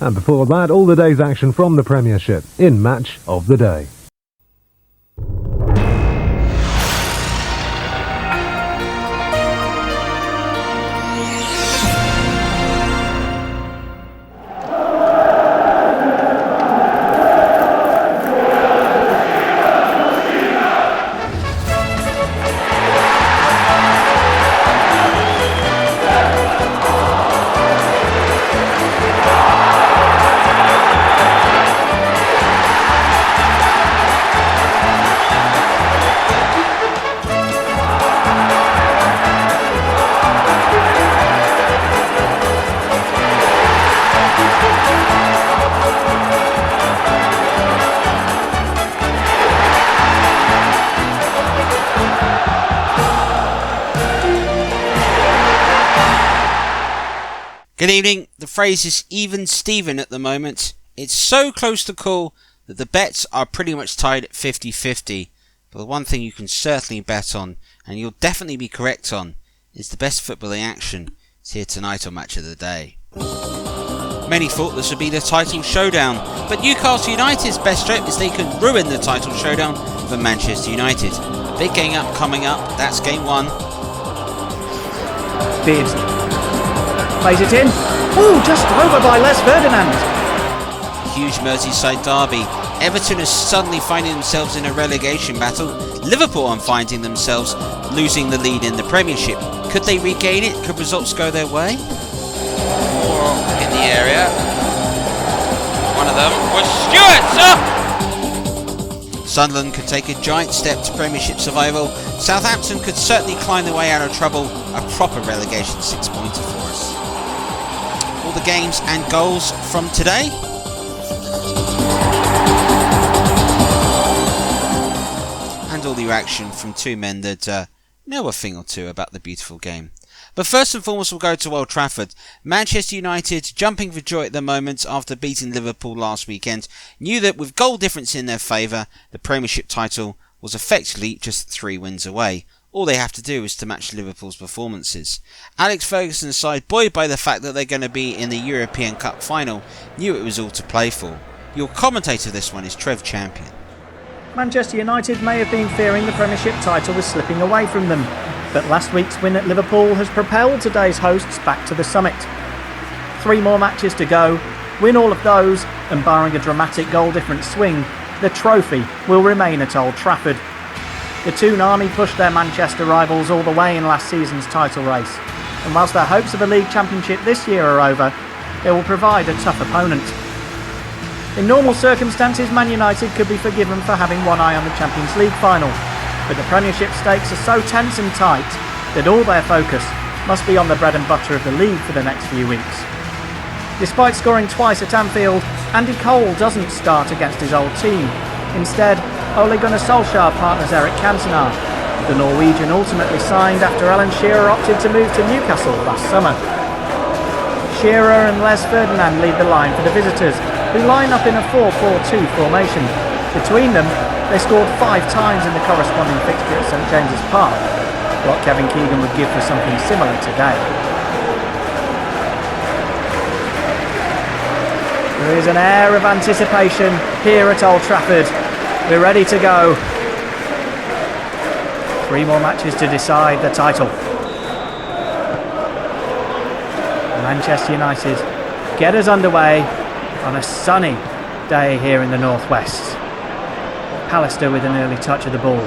And before that, all the day's action from the Premiership in Match of the Day. Good evening. The phrase is even Steven at the moment. It's so close to call that the bets are pretty much tied at 50-50. But the one thing you can certainly bet on, and you'll definitely be correct on, is the best footballing action. It's here tonight on Match of the Day. Many thought this would be the title showdown, but Newcastle United's best hope is they can ruin the title showdown for Manchester United. Big game up coming up. That's game one. Beards plays it in. Ooh, just over by Les Ferdinand. Huge Merseyside Derby. Everton is suddenly finding themselves in a relegation battle. Liverpool are finding themselves losing the lead in the Premiership. Could they regain it? Could results go their way? More in the area. One of them was Stewart. Sunderland could take a giant step to Premiership survival. Southampton could certainly climb their way out of trouble. A proper relegation 6-pointer for us. All the games and goals from today. And all the action from two men that know a thing or two about the beautiful game. But first and foremost, we'll go to Old Trafford. Manchester United, jumping for joy at the moment after beating Liverpool last weekend, knew that with goal difference in their favour, the Premiership title was effectively just 3 wins away. All they have to do is to match Liverpool's performances. Alex Ferguson's side, buoyed by the fact that they're going to be in the European Cup final, knew it was all to play for. Your commentator of this one is Trevor Champion. Manchester United may have been fearing the Premiership title was slipping away from them, but last week's win at Liverpool has propelled today's hosts back to the summit. 3 more matches to go, win all of those, and barring a dramatic goal difference swing, the trophy will remain at Old Trafford. The Toon Army pushed their Manchester rivals all the way in last season's title race, and whilst their hopes of a league championship this year are over, they will provide a tough opponent. In normal circumstances, Man United could be forgiven for having one eye on the Champions League final, but the Premiership stakes are so tense and tight that all their focus must be on the bread and butter of the league for the next few weeks. Despite scoring twice at Anfield, Andy Cole doesn't start against his old team. Instead, Ole Gunnar Solskjaer partners Erik Cantona. The Norwegian ultimately signed after Alan Shearer opted to move to Newcastle last summer. Shearer and Les Ferdinand lead the line for the visitors, who line up in a 4-4-2 formation. Between them, they scored 5 times in the corresponding fixture at St James's Park, what Kevin Keegan would give for something similar today. There is an air of anticipation here at Old Trafford. We're ready to go. 3 more matches to decide the title. Manchester United get us underway on a sunny day here in the northwest. Pallister with an early touch of the ball.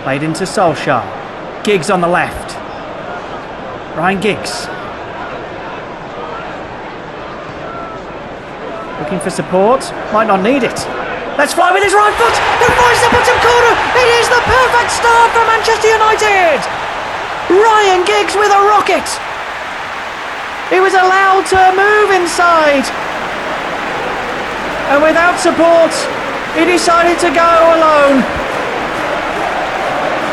Played into Solskjaer. Giggs on the left. Ryan Giggs. Looking for support. Might not need it. Let's fly with his right foot. He finds the bottom corner. It is the perfect start for Manchester United. Ryan Giggs with a rocket. He was allowed to move inside. And without support, he decided to go alone.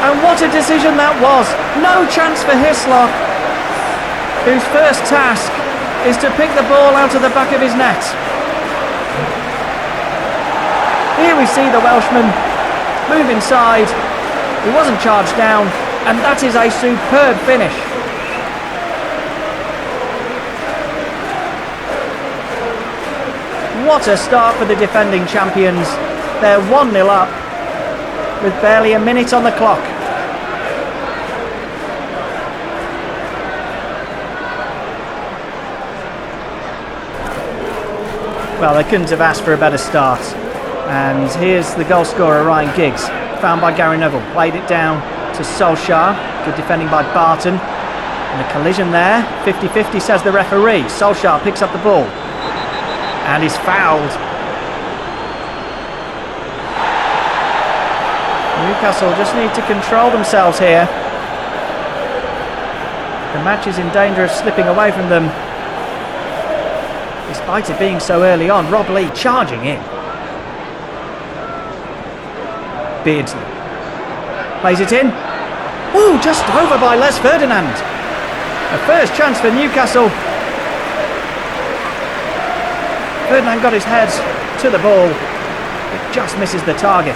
And what a decision that was. No chance for Hislop, whose first task is to pick the ball out of the back of his net. Here we see the Welshman move inside. He wasn't charged down, and that is a superb finish. What a start for the defending champions. They're 1-0 up with barely a minute on the clock. Well, they couldn't have asked for a better start. And here's the goal scorer, Ryan Giggs, found by Gary Neville. Played it down to Solskjaer. Good defending by Barton. And a collision there. 50-50 says the referee. Solskjaer picks up the ball. And he's fouled. Newcastle just need to control themselves here. The match is in danger of slipping away from them. Despite it being so early on, Rob Lee charging in. Beardsley plays it in. Ooh, just over by Les Ferdinand. A first chance for Newcastle. Ferdinand got his head to the ball. It just misses the target.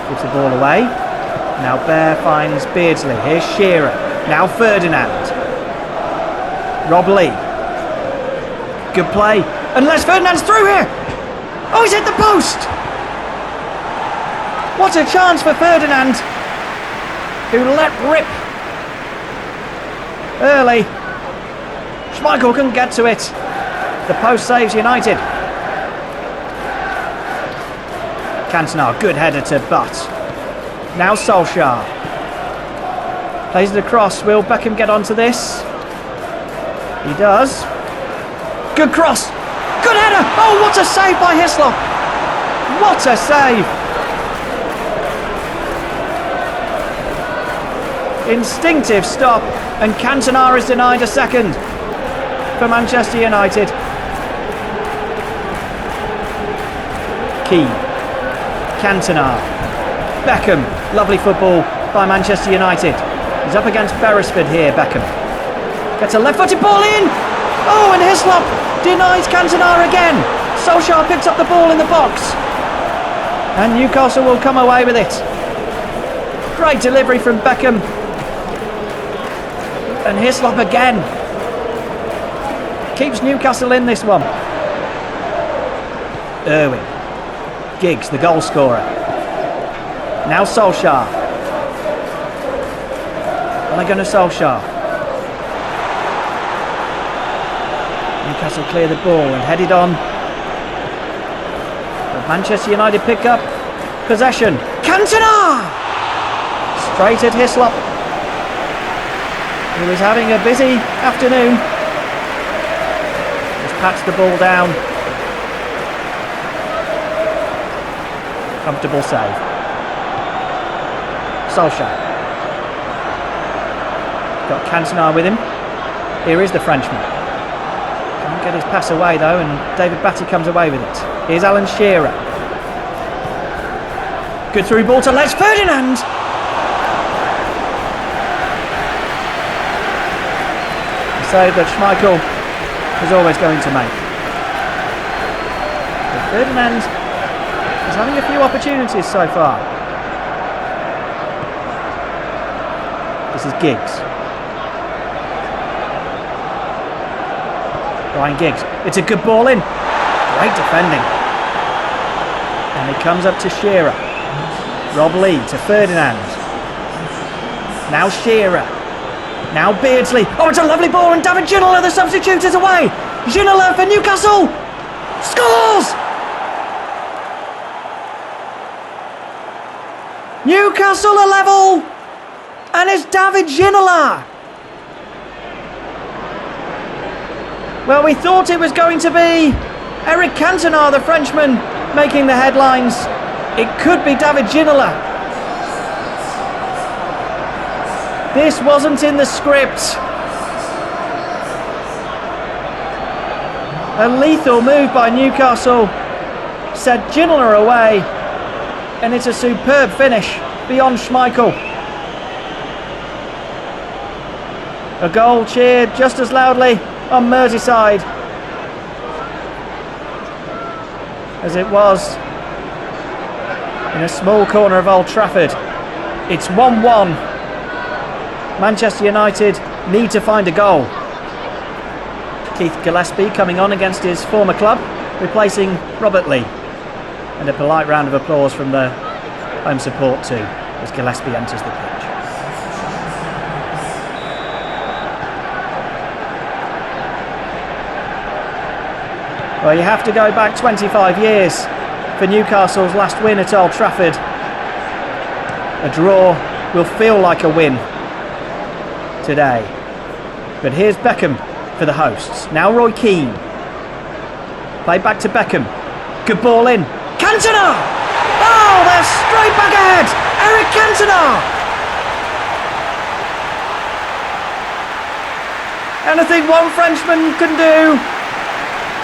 Gives the ball away. Now Bear finds Beardsley. Here's Shearer. Now Ferdinand. Rob Lee. Good play. And Les Ferdinand's through here. Oh, he's hit the post. What a chance for Ferdinand, who let rip early. Schmeichel couldn't get to it. The post saves United. Cantona, good header to Butt. Now Solskjaer. Plays it across. Will Beckham get onto this? He does. Good cross. Good header. Oh, what a save by Hislop. What a save. Instinctive stop. And Cantona is denied a second for Manchester United. Key. Cantona. Beckham. Lovely football by Manchester United. He's up against Beresford here, Beckham. Gets a left-footed ball in. Oh, and Hislop denies Cantona again. Solskjaer picks up the ball in the box. And Newcastle will come away with it. Great delivery from Beckham. And Hislop again. Keeps Newcastle in this one. Irwin. Giggs, the goal scorer. Now Solskjaer. Ole Gunnar Solskjaer. Newcastle clear the ball and headed on. But Manchester United pick up possession. Cantona! Straight at Hislop. He was having a busy afternoon. Just pats the ball down. Comfortable save. Solskjaer. Got Cantona with him. Here is the Frenchman. Can't get his pass away though, and David Batty comes away with it. Here's Alan Shearer. Good through ball to Les Ferdinand. A save that Schmeichel is always going to make. But Ferdinand is having a few opportunities so far. This is Giggs. Ryan Giggs. It's a good ball in. Great defending. And it comes up to Shearer. Rob Lee to Ferdinand. Now Shearer. Now Beardsley. Oh, it's a lovely ball, and David Ginola, the substitute, is away. Ginola for Newcastle. Scores! Newcastle are level. And it's David Ginola. Well, we thought it was going to be Eric Cantona, the Frenchman, making the headlines. It could be David Ginola. This wasn't in the script. A lethal move by Newcastle sent Ginola away, and it's a superb finish beyond Schmeichel. A goal cheered just as loudly on Merseyside as it was in a small corner of Old Trafford. It's 1-1 Manchester United need to find a goal. Keith Gillespie coming on against his former club, replacing Robert Lee. And a polite round of applause from the home support too, as Gillespie enters the pitch. Well, you have to go back 25 years for Newcastle's last win at Old Trafford. A draw will feel like a win today. But here's Beckham for the hosts. Now Roy Keane. Play back to Beckham. Good ball in. Cantona! Oh, they're straight back ahead! Eric Cantona! Anything one Frenchman can do,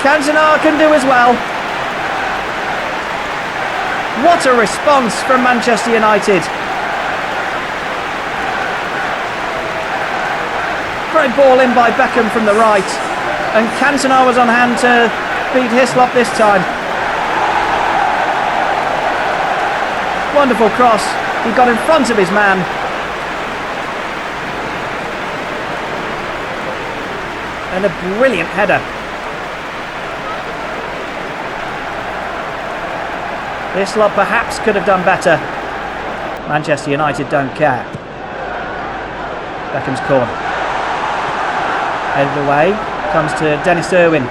Cantona can do as well. What a response from Manchester United. Great ball in by Beckham from the right, and Cantona was on hand to beat Hislop this time. Wonderful cross. He got in front of his man. And a brilliant header. Hislop perhaps could have done better. Manchester United don't care. Beckham's corner. Headed away. Comes to Dennis Irwin.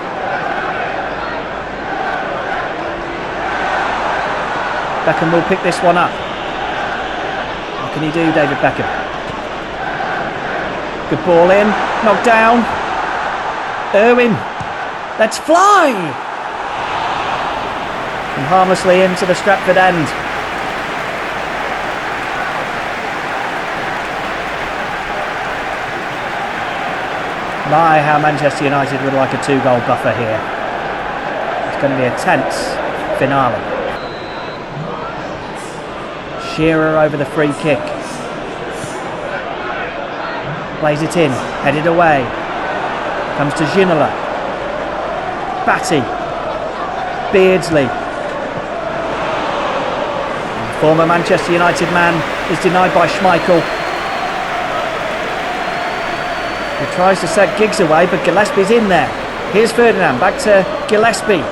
Beckham will pick this one up. What can he do, David Beckham? Good ball in. Knocked down. Irwin. Let's fly! And harmlessly into the Stratford end. My, how Manchester United would like a 2-goal buffer here. It's going to be a tense finale. Shearer over the free kick. Plays it in, headed away. Comes to Ginola. Batty. Beardsley. Former Manchester United man is denied by Schmeichel. He tries to set Giggs away, but Gillespie's in there. Here's Ferdinand, back to Gillespie.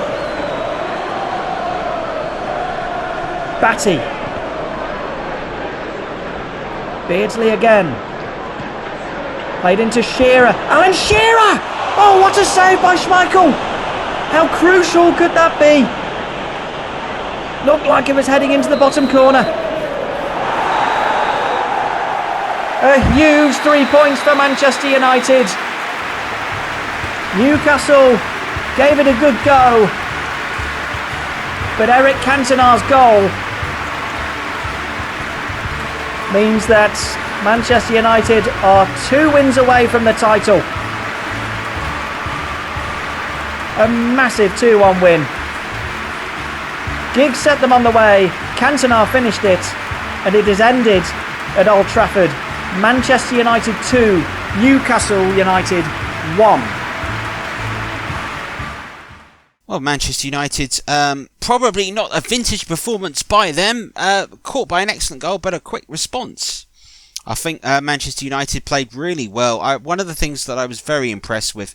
Batty. Beardsley again. Played into Shearer. Alan Shearer! Oh, what a save by Schmeichel! How crucial could that be? Looked like it was heading into the bottom corner. A huge 3 points for Manchester United. Newcastle gave it a good go, but Eric Cantona's goal means that Manchester United are 2 wins away from the title. A massive 2-1 win. Giggs set them on the way, Cantona finished it, and it is ended at Old Trafford. Manchester United 2, Newcastle United 1. Well, Manchester United, probably not a vintage performance by them, caught by an excellent goal, but a quick response. I think Manchester United played really well. One of the things that I was very impressed with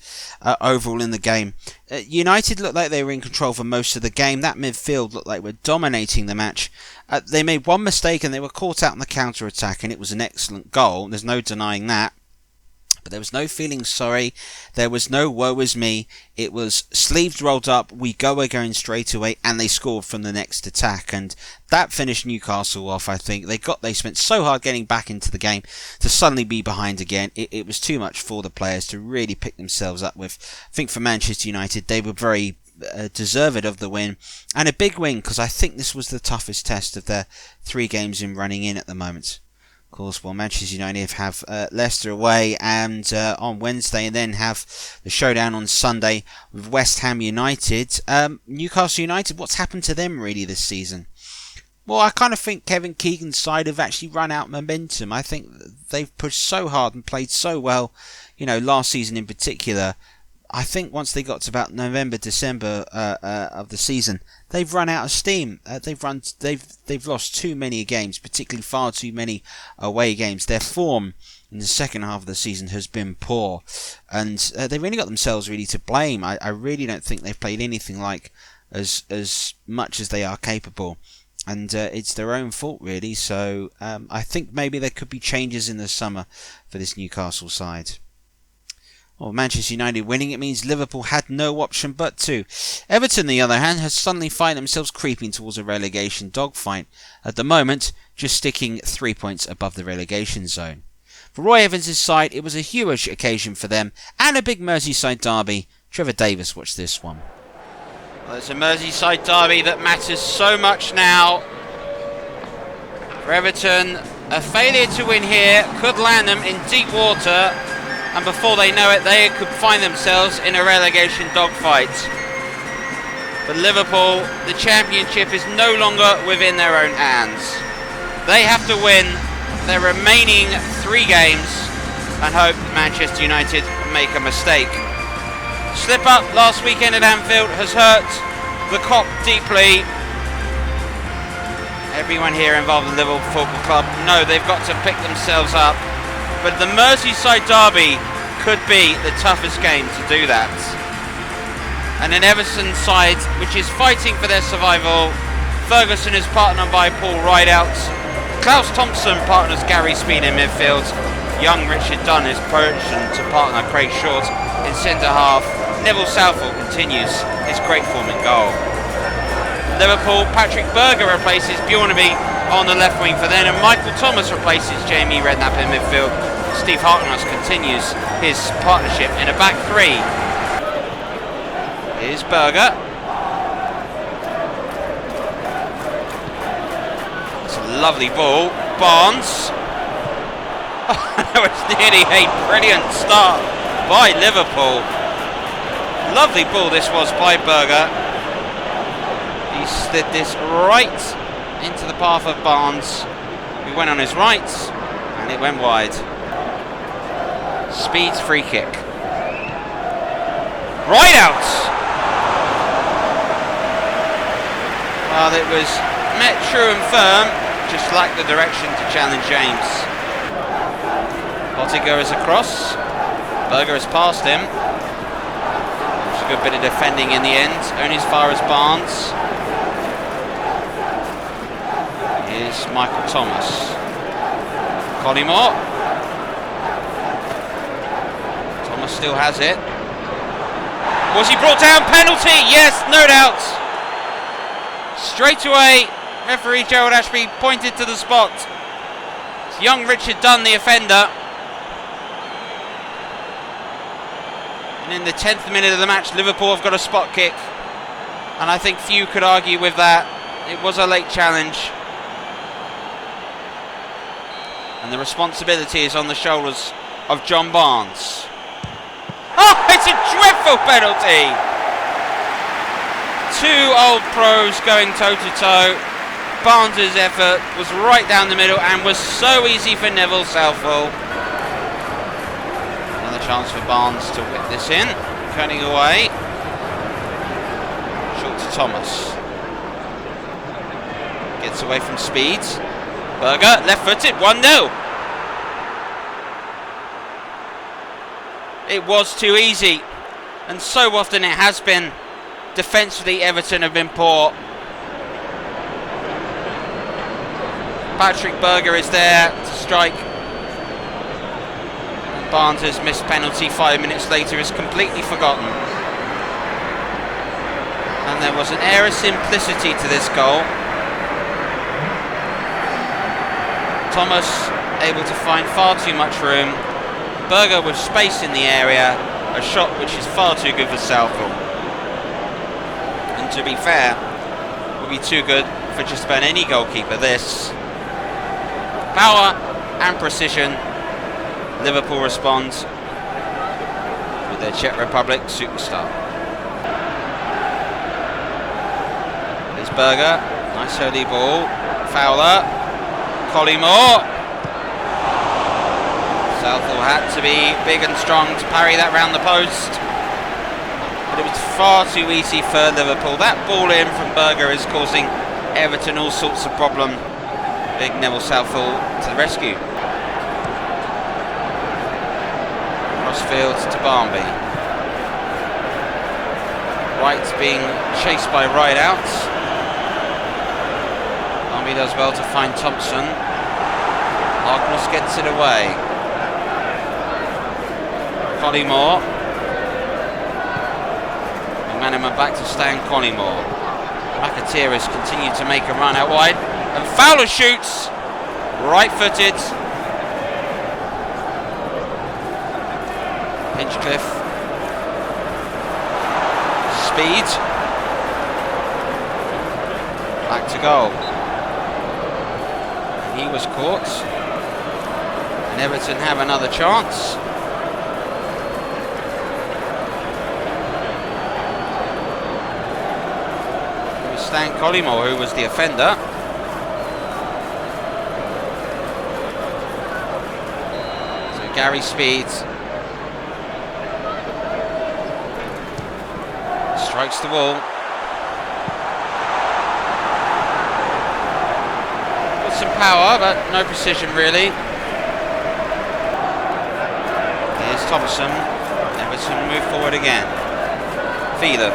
overall in the game, United looked like they were in control for most of the game. That midfield looked like they were dominating the match. They made one mistake and they were caught out in the counter-attack, and it was an excellent goal. There's no denying that. But there was no feeling sorry. There was no woe is me. It was sleeves rolled up, we're going straight away, and they scored from the next attack. And that finished Newcastle off, I think. They spent so hard getting back into the game to suddenly be behind again. It was too much for the players to really pick themselves up with. I think for Manchester United, they were very deserved of the win. And a big win, because I think this was the toughest test of their 3 games in running in at the moment. Of course, well, Manchester United have Leicester away and on Wednesday, and then have the showdown on Sunday with West Ham United. Newcastle United, what's happened to them really this season? Well, I kind of think Kevin Keegan's side have actually run out momentum. I think they've pushed so hard and played so well, last season in particular. I think once they got to about November, December of the season, they've run out of steam. They've lost too many games, particularly far too many away games. Their form in the second half of the season has been poor, and they've really got themselves really to blame. I really don't think they've played anything like as much as they are capable, and it's their own fault really. So I think maybe there could be changes in the summer for this Newcastle side. Well, Manchester United winning, it means Liverpool had no option but to. Everton, on the other hand, has suddenly find themselves creeping towards a relegation dogfight. At the moment, just sticking 3 points above the relegation zone. For Roy Evans' side, it was a huge occasion for them, and a big Merseyside derby. Trevor Davis watched this one. Well, it's a Merseyside derby that matters so much now. For Everton, a failure to win here could land them in deep water, and before they know it, they could find themselves in a relegation dogfight. For Liverpool, the championship is no longer within their own hands. They have to win their remaining 3 games and hope Manchester United make a mistake. Slip up last weekend at Anfield has hurt the Kop deeply. Everyone here involved in the Liverpool Football Club know they've got to pick themselves up. But the Merseyside Derby could be the toughest game to do that. And an Everton side which is fighting for their survival. Ferguson is partnered by Paul Rideout. Klaus Thompson partners Gary Speed in midfield. Young Richard Dunn is promotion to partner Craig Short in centre half. Neville Southall continues his great form in goal. Liverpool, Patrick Berger replaces Bjornaby on the left wing for them, and Michael Thomas replaces Jamie Redknapp in midfield. Steve Hartnell continues his partnership in a back 3. Here's Berger. It's a lovely ball. Barnes. That was nearly a brilliant start by Liverpool. Lovely ball this was by Berger. He slid this right into the path of Barnes, who went on his right, and it went wide. Speed's free kick. Right out! Well, it was met true and firm, just lacked the direction to challenge James. Pottinger is across. Berger has passed him. It's a good bit of defending in the end, only as far as Barnes. Here's Michael Thomas. Collymore. Thomas still has it. Was he brought down? Penalty! Yes, no doubt. Straight away, referee Gerald Ashby pointed to the spot. It's young Richard Dunn, the offender. And in the 10th minute of the match, Liverpool have got a spot kick. And I think few could argue with that. It was a late challenge. And the responsibility is on the shoulders of John Barnes. Oh, it's a dreadful penalty! 2 old pros going toe-to-toe. Barnes' effort was right down the middle and was so easy for Neville Southall. Another chance for Barnes to whip this in. Cutting away. Short to Thomas. Gets away from Speed. Berger, left-footed, 1-0. It was too easy, and so often it has been. Defensively, Everton have been poor. Patrick Berger is there to strike. And Barnes' missed penalty 5 minutes later is completely forgotten. And there was an air of simplicity to this goal. Thomas able to find far too much room. Berger with space in the area, a shot which is far too good for Southall. And to be fair, would be too good for just about any goalkeeper. This power and precision. Liverpool responds with their Czech Republic superstar. There's Berger, nice early ball. Fowler, Collymore. Southall had to be big and strong to parry that round the post. but it was far too easy for Liverpool. That ball in from Berger is causing Everton all sorts of problem. Big Neville Southall to the rescue. Crossfield to Barnby. Wright being chased by Rideouts. Barnby does well to find Thompson. Harkness gets it away. Collymore. McManaman back to Stan Collymore. McAteer continued to make a run out wide. And Fowler shoots. Right-footed. Hinchcliffe. Speed. Back to goal. He was caught. And Everton have another chance. It was Stan Collymore who was the offender. So Gary Speed strikes the wall. With some power, but no precision really. Here's Thompson. Everton move forward again. Phelan.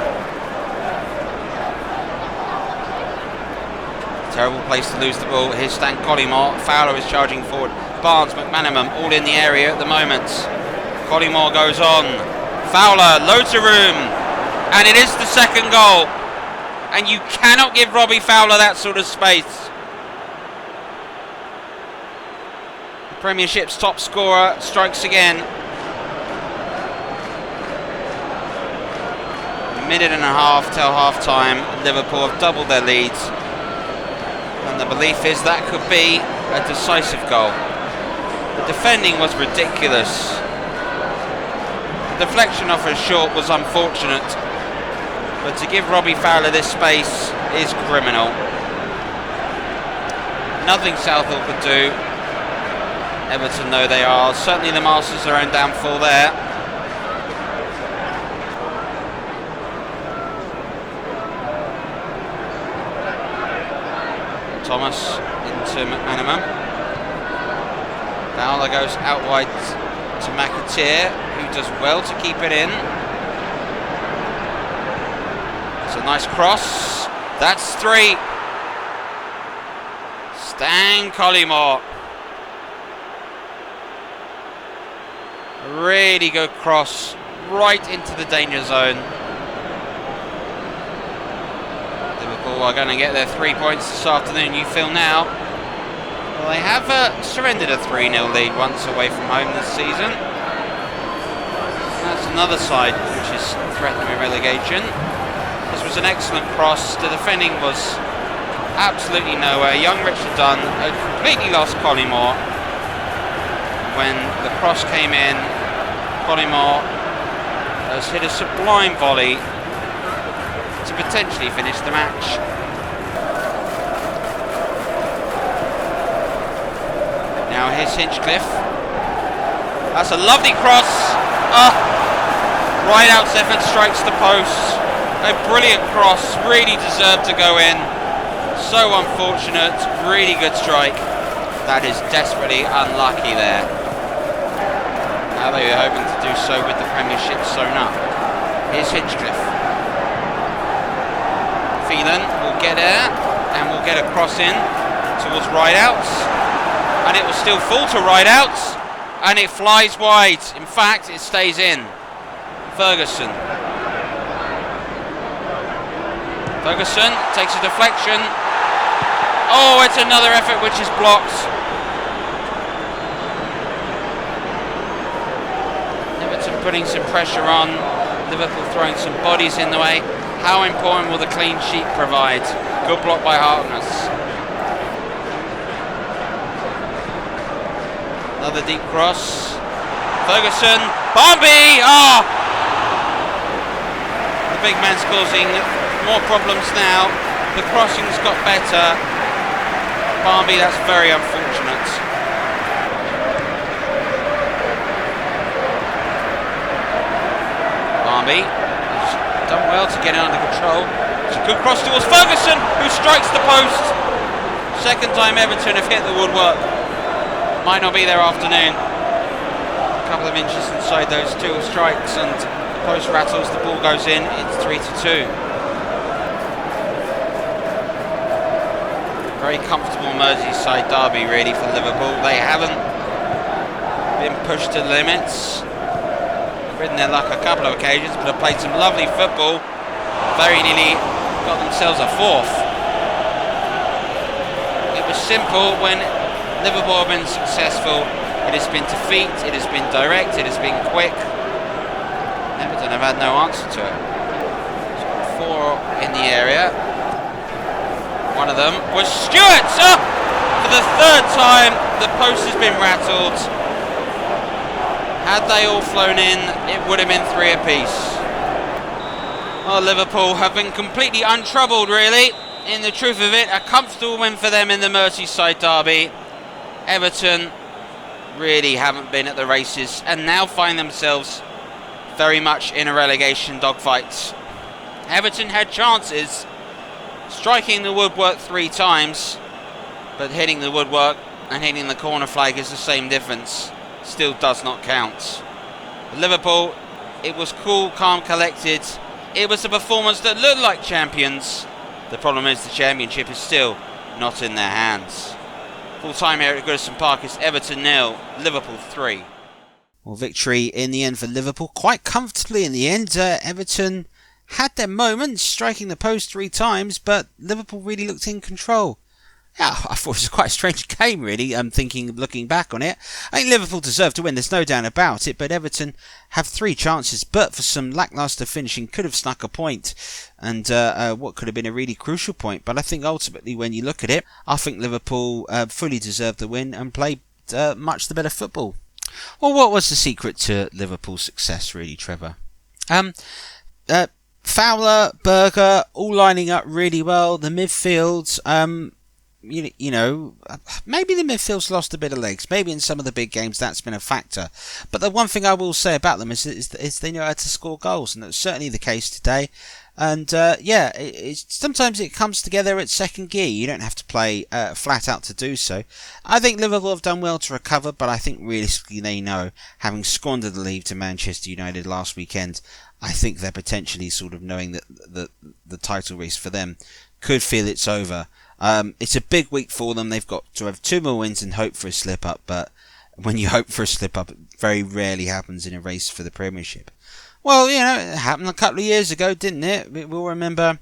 Terrible place to lose the ball. Here's Stan Collymore. Fowler is charging forward. Barnes, McManaman, all in the area at the moment. Collymore goes on. Fowler, loads of room. And it is the second goal. And you cannot give Robbie Fowler that sort of space. The Premiership's top scorer strikes again. A minute and a half till half time. Liverpool have doubled their leads. And the belief is that could be a decisive goal. The defending was ridiculous. The deflection off a short was unfortunate. But to give Robbie Fowler this space is criminal. Nothing Southall could do. Everton know they are. Certainly the masters their own downfall there. Thomas into McManaman. Fowler goes out wide to McAteer, who does well to keep it in. It's a nice cross. That's 3. Stan Collymore. A really good cross right into the danger zone. Liverpool are going to get their 3 points this afternoon. You feel now. Well, they have surrendered a 3-0 lead once away from home this season. That's another side which is threatening with relegation. This was an excellent cross. The defending was absolutely nowhere. Young Richard Dunn had completely lost Collymore. When the cross came in, Collymore has hit a sublime volley to potentially finish the match. Now here's Hinchcliffe. That's a lovely cross. Rideout's effort strikes the post. A brilliant cross, really deserved to go in. So unfortunate, really good strike. That is desperately unlucky there. How they were hoping to do so with the Premiership sewn up. Here's Hinchcliffe. Phelan will get there and will get a cross in towards Rideouts. And it will still fall to Rideouts. And it flies wide. In fact, it stays in. Ferguson. Ferguson takes a deflection. Oh, it's another effort which is blocked. Everton putting some pressure on. Liverpool throwing some bodies in the way. How important will the clean sheet provide? Good block by Harkness. Another deep cross. Ferguson. Barnby! The big man's causing more problems now. The crossing's got better. Barnby, that's very unfortunate. Barnby done well to get it under control. It's a good cross towards Ferguson, who strikes the post. Second time Everton have hit the woodwork. Might not be their afternoon. A couple of inches inside those two strikes and the post rattles, the ball goes in. It's 3-2. Very comfortable Merseyside derby really for Liverpool. They haven't been pushed to the limits. Ridden their luck a couple of occasions, but have played some lovely football. Very nearly got themselves a fourth. It was simple when Liverpool have been successful. It has been to feet, it has been direct, it has been quick. Everton have had no answer to it. Four in the area. One of them was Stewart! For the third time, the post has been rattled. Had they all flown in, it would have been 3 apiece. Well, Liverpool have been completely untroubled, really. In the truth of it, a comfortable win for them in the Merseyside derby. Everton really haven't been at the races and now find themselves very much in a relegation dogfight. Everton had chances, striking the woodwork 3 times, but hitting the woodwork and hitting the corner flag is the same difference. Still does not count. Liverpool, it was cool, calm, collected. It was a performance that looked like champions. The problem is the championship is still not in their hands. Full time here at Goodison Park is Everton 0, Liverpool 3. Well, victory in the end for Liverpool, quite comfortably in the end. Everton had their moments, striking the post 3 times, but Liverpool really looked in control. Yeah, I thought it was quite a strange game, really. I'm looking back on it. I think Liverpool deserved to win, there's no doubt about it, but Everton have 3 chances, but for some lacklustre finishing, could have snuck a point, and what could have been a really crucial point. But I think ultimately, when you look at it, I think Liverpool fully deserved the win and played much the better football. Well, what was the secret to Liverpool's success, really, Trevor? Fowler, Berger, all lining up really well. The midfield, you know, maybe the midfield's lost a bit of legs. Maybe in some of the big games that's been a factor. But the one thing I will say about them is they know how to score goals, and that's certainly the case today. And sometimes it comes together at second gear. You don't have to play flat out to do so. I think Liverpool have done well to recover, but I think realistically they know, having squandered the lead to Manchester United last weekend, I think they're potentially sort of knowing that the title race for them could feel it's over. It's a big week for them. They've got to have 2 more wins and hope for a slip-up, but when you hope for a slip-up, it very rarely happens in a race for the Premiership. Well, you know, it happened a couple of years ago, didn't it? We'll remember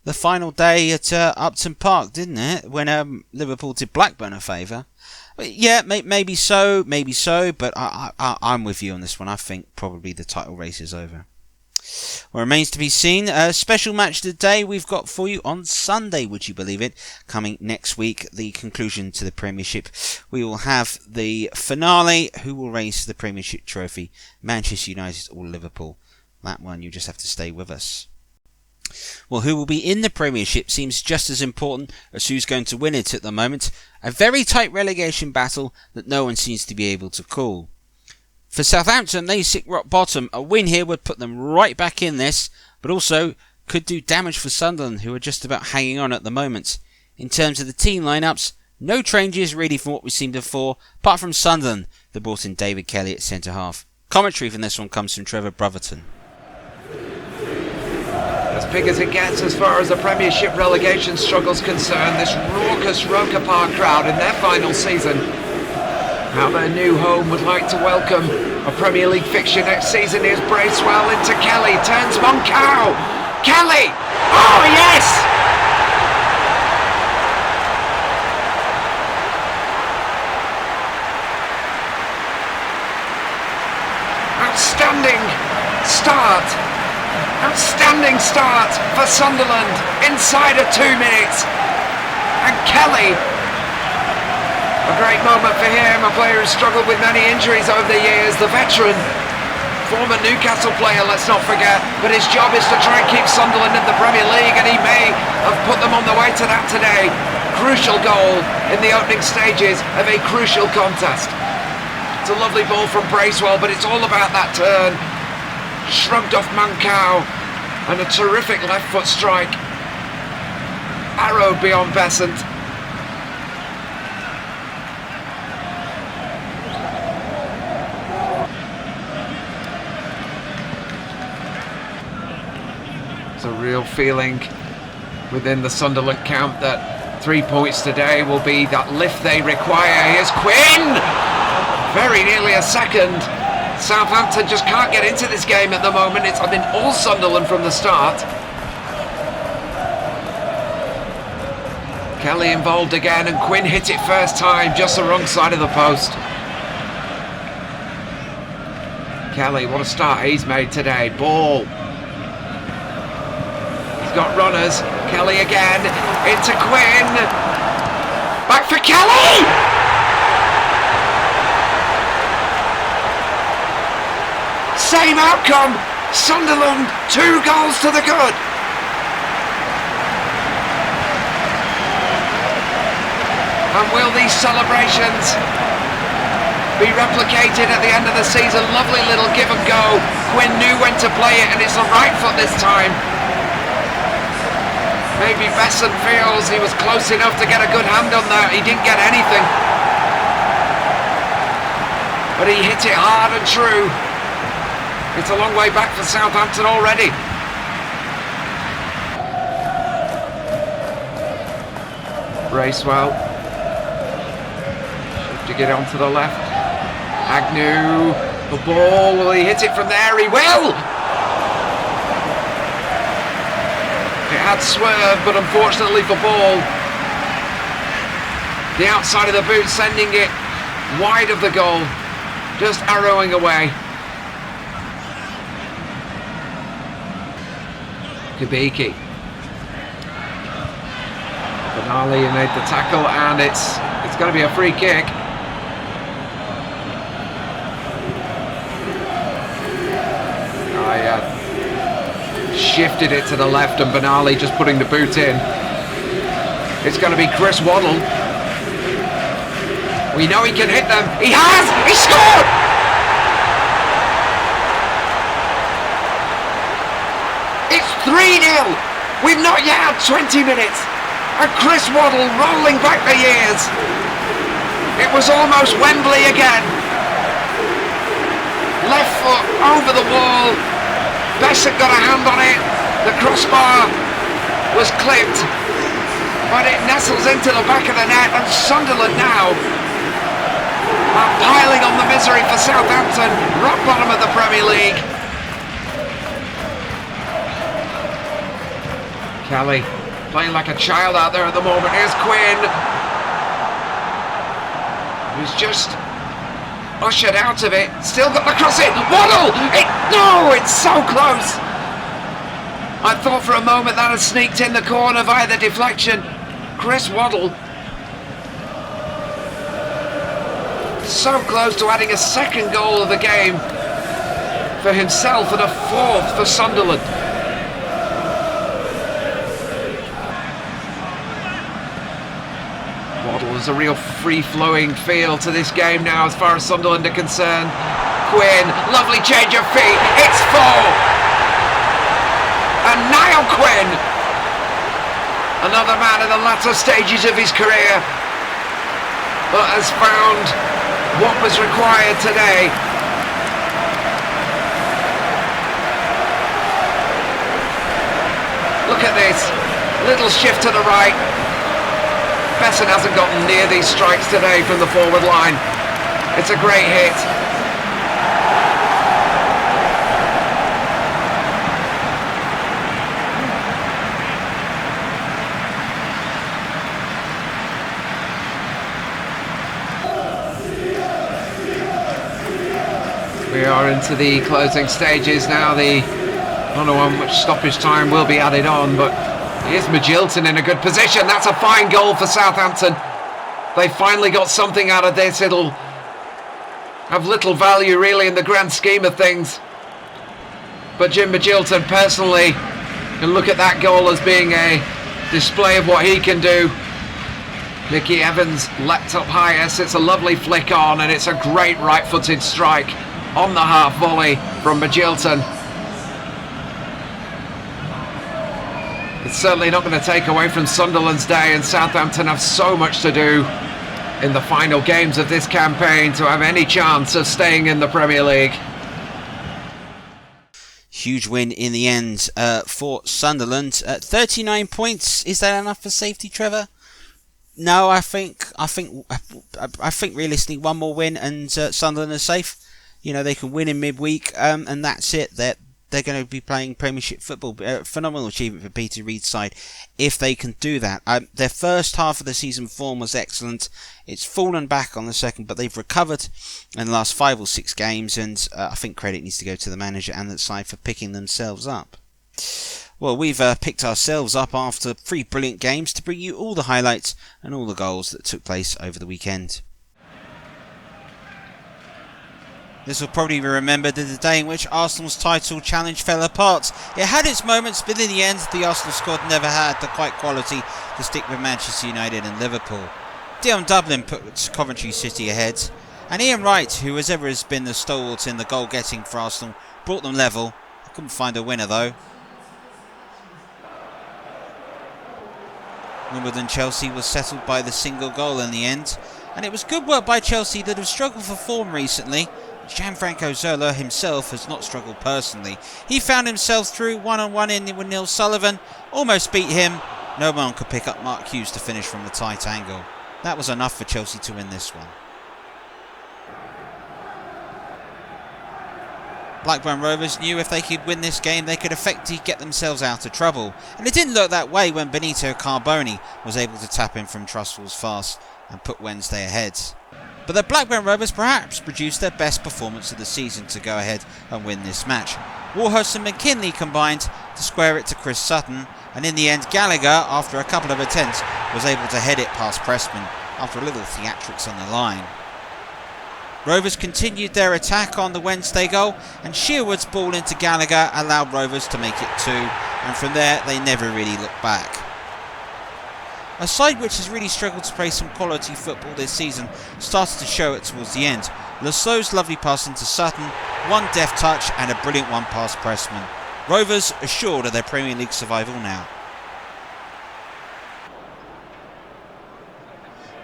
the final day at Upton Park, didn't it? When Liverpool did Blackburn a favour. Yeah, maybe so, but I'm with you on this one. I think probably the title race is over. Well, remains to be seen. A special match of the day we've got for you on Sunday, would you believe it? Coming next week, the conclusion to the Premiership. We will have the finale. Who will raise the Premiership trophy? Manchester United or Liverpool? That one, you just have to stay with us. Well, who will be in the Premiership seems just as important as who's going to win it at the moment. A very tight relegation battle that no one seems to be able to call. For Southampton, they sit rock bottom. A win here would put them right back in this, but also could do damage for Sunderland, who are just about hanging on at the moment. In terms of the team lineups, no changes really from what we've seen before, apart from Sunderland, that brought in David Kelly at centre-half. Commentary from this one comes from Trevor Brotherton. As big as it gets as far as the Premiership relegation struggle's concerned, this raucous Roker Park crowd in their final season. How their new home would like to welcome a Premier League fixture next season. Here's Bracewell into Kelly, turns Moncao. Kelly! Oh yes! Outstanding start for Sunderland inside of 2 minutes. And Kelly, a great moment for him, a player who struggled with many injuries over the years, the veteran, former Newcastle player, let's not forget, but his job is to try and keep Sunderland in the Premier League, and he may have put them on the way to that today. Crucial goal in the opening stages of a crucial contest. It's a lovely ball from Bracewell, but it's all about that turn. Shrugged off Moncao, And a terrific left foot strike. Arrowed beyond Besant. It's a real feeling within the Sunderland camp that 3 points today will be that lift they require. Here's Quinn! Very nearly a second. Southampton just can't get into this game at the moment. It's been all Sunderland from the start. Kelly involved again, and Quinn hit it first time, just the wrong side of the post. Kelly, what a start he's made today. Ball. He's got runners. Kelly again, into Quinn. Back for Kelly! Same outcome. Sunderland, 2 goals to the good. And will these celebrations be replicated at the end of the season? Lovely little give and go. Quinn knew when to play it, and it's the right foot this time. Maybe Besant feels he was close enough to get a good hand on that. He didn't get anything. But he hit it hard and true. It's a long way back for Southampton already. Bracewell. To get onto the left. Agnew, the ball, will he hit it from there? He will! It had swerved, but unfortunately for ball, the outside of the boot sending it wide of the goal, just arrowing away. Kubicki. Benali made the tackle, and it's going to be a free kick. Shifted it to the left, and Benali just putting the boot in. It's going to be Chris Waddle. We know he can hit them. He has! He scored! It's 3-0. We've not yet had 20 minutes. And Chris Waddle rolling back the years. It was almost Wembley again. Left foot over the wall. Besant got a hand on it. The crossbar was clipped, but it nestles into the back of the net, and Sunderland now are piling on the misery for Southampton, rock bottom of the Premier League. Kelly playing like a child out there at the moment. Here's Quinn, who's just ushered out of it. Still got the cross in. Waddle! No, it's so close. I thought for a moment that had sneaked in the corner via the deflection. Chris Waddle. So close to adding a second goal of the game for himself and a fourth for Sunderland. Waddle is a real free-flowing feel to this game now as far as Sunderland are concerned. Quinn, lovely change of feet. It's 4. And Niall Quinn, another man in the latter stages of his career, but has found what was required today. Look at this, little shift to the right. Besant hasn't gotten near these strikes today from the forward line. It's a great hit. We are into the closing stages now. I don't know how much stoppage time will be added on, but here's Magilton in a good position. That's a fine goal for Southampton. They finally got something out of this. It'll have little value really in the grand scheme of things. But Jim Magilton personally can look at that goal as being a display of what he can do. Mickey Evans leapt up higher. It's a lovely flick on, and it's a great right-footed strike on the half volley from Magilton. It's certainly not going to take away from Sunderland's day, and Southampton have so much to do in the final games of this campaign to have any chance of staying in the Premier League. Huge win in the end for Sunderland. 39 points. Is that enough for safety, Trevor? No, I think realistically one more win and Sunderland are safe. You know, they can win in midweek, and that's it. They're going to be playing Premiership football. Phenomenal achievement for Peter Reid's side if they can do that. Their first half of the season form was excellent. It's fallen back on the second, but they've recovered in the last 5 or 6 games, and I think credit needs to go to the manager and the side for picking themselves up. Well, we've picked ourselves up after 3 brilliant games to bring you all the highlights and all the goals that took place over the weekend. This will probably be remembered as the day in which Arsenal's title challenge fell apart. It had its moments, but in the end, the Arsenal squad never had the quite quality to stick with Manchester United and Liverpool. Dion Dublin put Coventry City ahead, and Ian Wright, who has been the stalwart in the goal-getting for Arsenal, brought them level. Couldn't find a winner though. Wimbledon-Chelsea was settled by the single goal in the end, and it was good work by Chelsea that have struggled for form recently. Gianfranco Zola himself has not struggled personally. He found himself through one-on-one in with Neil Sullivan, almost beat him. No one could pick up Mark Hughes to finish from the tight angle. That was enough for Chelsea to win this one. Blackburn Rovers knew if they could win this game they could effectively get themselves out of trouble, and it didn't look that way when Benito Carboni was able to tap in from Trussell's fast and put Wednesday ahead. But the Blackburn Rovers perhaps produced their best performance of the season to go ahead and win this match. Warhurst and McKinley combined to square it to Chris Sutton, and in the end Gallagher, after a couple of attempts, was able to head it past Pressman after a little theatrics on the line. Rovers continued their attack on the Wednesday goal, and Sherwood's ball into Gallagher allowed Rovers to make it 2, and from there they never really looked back. A side which has really struggled to play some quality football this season started to show it towards the end. Lassau's lovely pass into Sutton, one deft touch and a brilliant one past Pressman. Rovers assured of their Premier League survival now.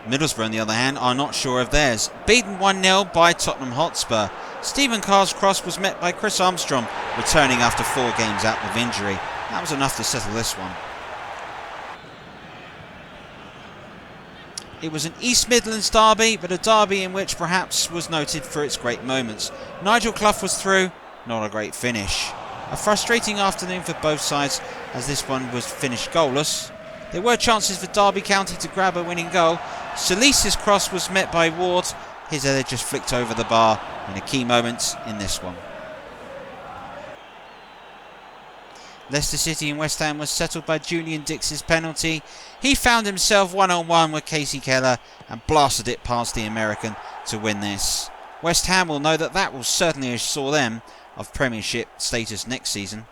Middlesbrough, on the other hand, are not sure of theirs. Beaten 1-0 by Tottenham Hotspur. Stephen Carr's cross was met by Chris Armstrong, returning after 4 games out with injury. That was enough to settle this one. It was an East Midlands derby, but a derby in which perhaps was noted for its great moments. Nigel Clough was through, not a great finish. A frustrating afternoon for both sides as this one was finished goalless. There were chances for Derby County to grab a winning goal. Solis's cross was met by Ward. His header just flicked over the bar in a key moment in this one. Leicester City and West Ham was settled by Julian Dix's penalty. He found himself one-on-one with Casey Keller and blasted it past the American to win this. West Ham will know that will certainly assure them of Premiership status next season.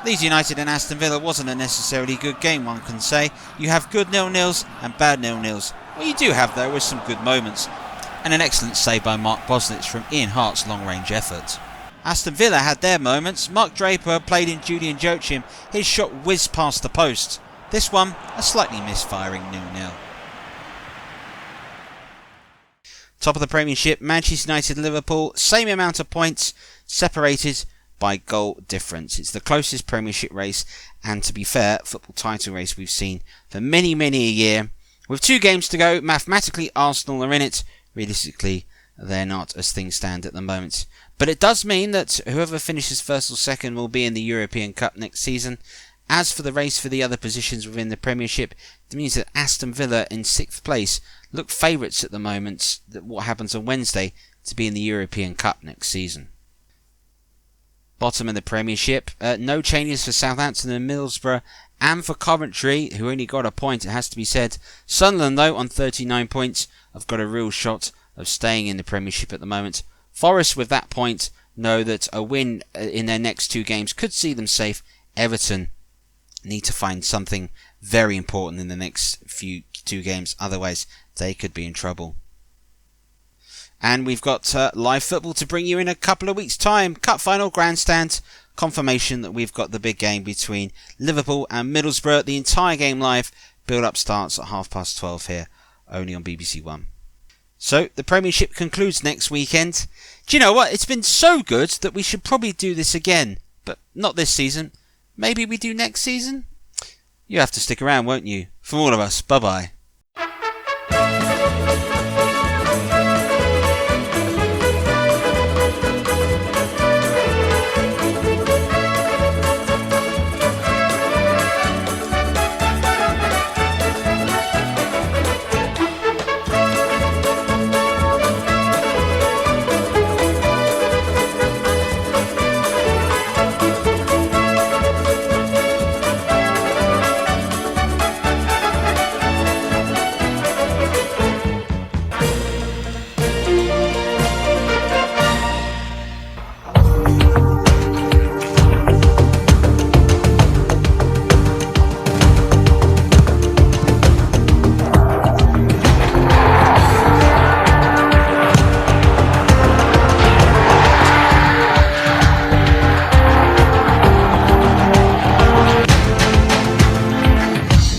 Leeds United and Aston Villa wasn't a necessarily good game, one can say. You have good 0-0s and bad 0-0s. What you do have though is some good moments, and an excellent save by Mark Bosnich from Ian Hart's long-range effort. Aston Villa had their moments. Mark Draper played in Julian Joachim. His shot whizzed past the post. This one, a slightly misfiring 0-0. Top of the Premiership, Manchester United and Liverpool, same amount of points, separated by goal difference. It's the closest Premiership race, and to be fair, football title race we've seen for many, many a year. With 2 games to go, mathematically Arsenal are in it. Realistically, they're not as things stand at the moment. But it does mean that whoever finishes first or second will be in the European Cup next season. As for the race for the other positions within the Premiership, it means that Aston Villa in 6th place look favourites at the moment, that what happens on Wednesday, to be in the European Cup next season. Bottom of the Premiership, no changes for Southampton and Middlesbrough, and for Coventry, who only got a point, it has to be said. Sunderland, though, on 39 points, have got a real shot of staying in the Premiership at the moment. Forest, with that point, know that a win in their next 2 games could see them safe. Everton need to find something very important in the next 2 games, otherwise they could be in trouble. And we've got live football to bring you in a couple of weeks' time. Cup final, grandstand, confirmation that we've got the big game between Liverpool and Middlesbrough. The entire game live. Build-up starts at 12:30 here, only on BBC One. So, the Premiership concludes next weekend. Do you know what? It's been so good that we should probably do this again. But not this season. Maybe we do next season? You have to stick around, won't you? From all of us, bye-bye.